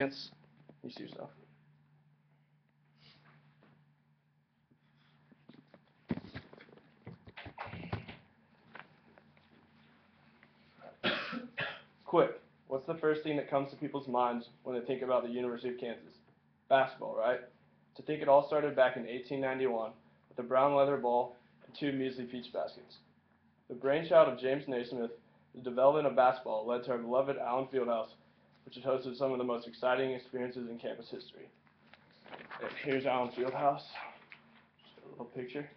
Chance. You see yourself. Quick, what's the first thing that comes to people's minds when they think about the University of Kansas? Basketball, right? To think it all started back in 1891 with a brown leather ball and two measly peach baskets. The brainchild of James Naismith, the development of basketball led to our beloved Allen Fieldhouse, which has hosted some of the most exciting experiences in campus history. And here's Allen Fieldhouse. Just a little picture.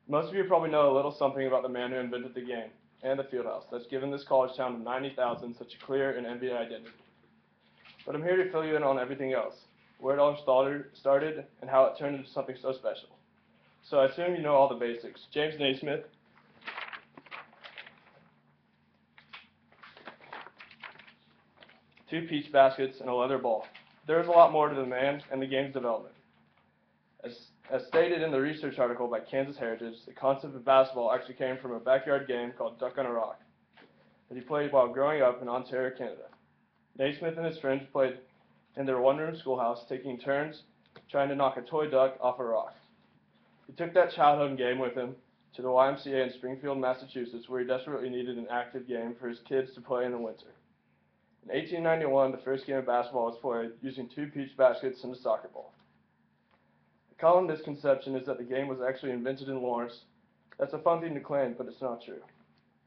Most of you probably know a little something about the man who invented the game and the Fieldhouse that's given this college town of 90,000 such a clear and NBA identity. But I'm here to fill you in on everything else, where it all started and how it turned into something so special. So I assume you know all the basics. James Naismith, two peach baskets, and a leather ball. There's a lot more to the man and the game's development. As stated in the research article by Kansas Heritage, the concept of basketball actually came from a backyard game called Duck on a Rock that he played while growing up in Ontario, Canada. Naismith and his friends played in their one-room schoolhouse, taking turns trying to knock a toy duck off a rock. He took that childhood game with him to the YMCA in Springfield, Massachusetts, where he desperately needed an active game for his kids to play in the winter. In 1891, the first game of basketball was played using two peach baskets and a soccer ball. The common misconception is that the game was actually invented in Lawrence. That's a fun thing to claim, but it's not true.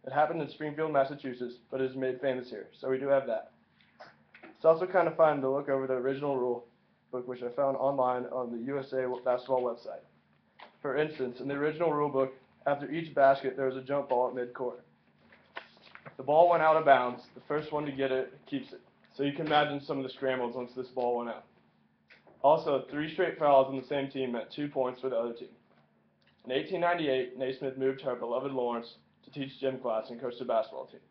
It happened in Springfield, Massachusetts, but it is made famous here, so we do have that. It's also kind of fun to look over the original rule book, which I found online on the USA basketball website. For instance, in the original rule book, after each basket, there was a jump ball at midcourt. If the ball went out of bounds, the first one to get it keeps it. So you can imagine some of the scrambles once this ball went out. Also, 3 straight fouls on the same team meant 2 points for the other team. In 1898, Naismith moved to our beloved Lawrence to teach gym class and coach the basketball team.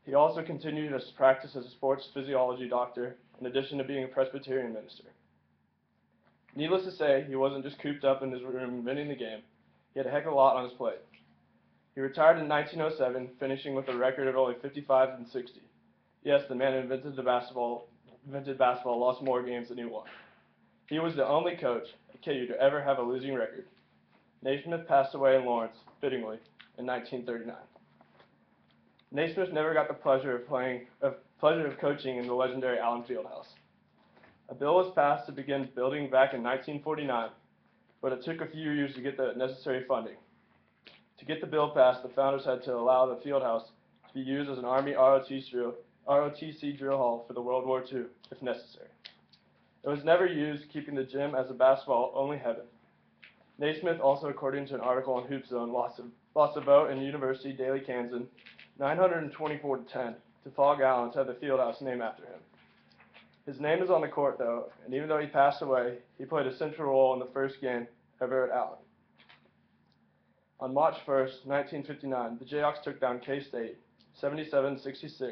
He also continued his practice as a sports physiology doctor, in addition to being a Presbyterian minister. Needless to say, he wasn't just cooped up in his room inventing the game. He had a heck of a lot on his plate. He retired in 1907, finishing with a record of only 55 and 60. Yes, the man who invented basketball lost more games than he won. He was the only coach at KU to ever have a losing record. Naismith passed away in Lawrence, fittingly, in 1939. Naismith never got the pleasure of coaching in the legendary Allen Fieldhouse. A bill was passed to begin building back in 1949, but it took a few years to get the necessary funding. To get the bill passed, the founders had to allow the Fieldhouse to be used as an Army ROTC drill hall for the World War II, if necessary. It was never used, keeping the gym as a basketball-only heaven. Naismith also, according to an article on Hoop Zone, lost a vote in University Daily Kansan, 924 to 10, to Fog Allen to have the Fieldhouse named after him. His name is on the court, though, and even though he passed away, he played a central role in the first game ever at Allen. On March 1st, 1959, the Jayhawks took down K-State 77-66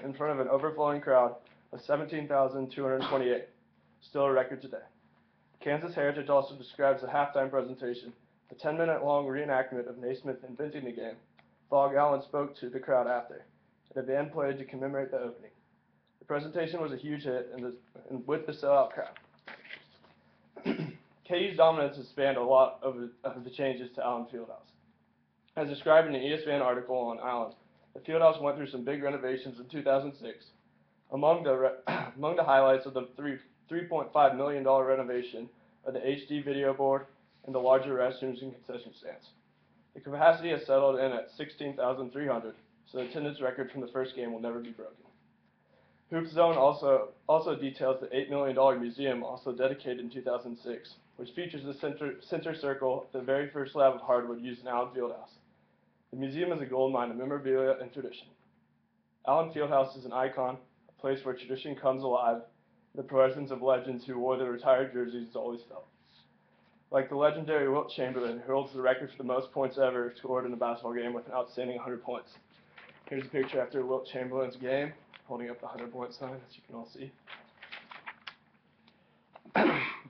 in front of an overflowing crowd of 17,228, still a record today. Kansas Heritage also describes the halftime presentation, a 10-minute-long reenactment of Naismith inventing the game. Fog Allen spoke to the crowd after, and a band played to commemorate the opening. The presentation was a huge hit and with the sellout crowd. KU's dominance has spanned a lot of the changes to Allen Fieldhouse. As described in an ESPN article on Allen, the Fieldhouse went through some big renovations in 2006. Among the highlights of the $3.5 million renovation are the HD video board and the larger restrooms and concession stands. The capacity has settled in at 16,300, so the attendance record from the first game will never be broken. Hoop Zone also details the $8 million museum, also dedicated in 2006, which features the center circle, the very first slab of hardwood used in Allen Fieldhouse. The museum is a goldmine of memorabilia and tradition. Allen Fieldhouse is an icon, a place where tradition comes alive. The presence of legends who wore their retired jerseys is always felt. Like the legendary Wilt Chamberlain, who holds the record for the most points ever scored in a basketball game with an outstanding 100 points. Here's a picture after Wilt Chamberlain's game, holding up the 100-point sign, as you can all see.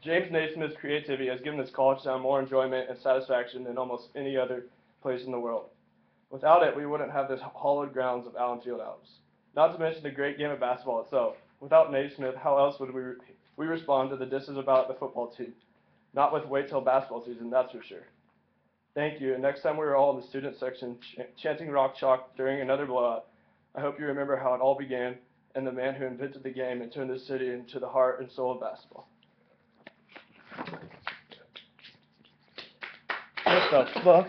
James Naismith's creativity has given this college town more enjoyment and satisfaction than almost any other place in the world. Without it, we wouldn't have the hallowed grounds of Allen Fieldhouse. Not to mention the great game of basketball itself. Without Naismith, how else would we respond to the disses about the football team? Not with wait till basketball season, that's for sure. Thank you, and next time we're all in the student section chanting Rock Chalk during another blowout, I hope you remember how it all began and the man who invented the game and turned this city into the heart and soul of basketball. What the fuck?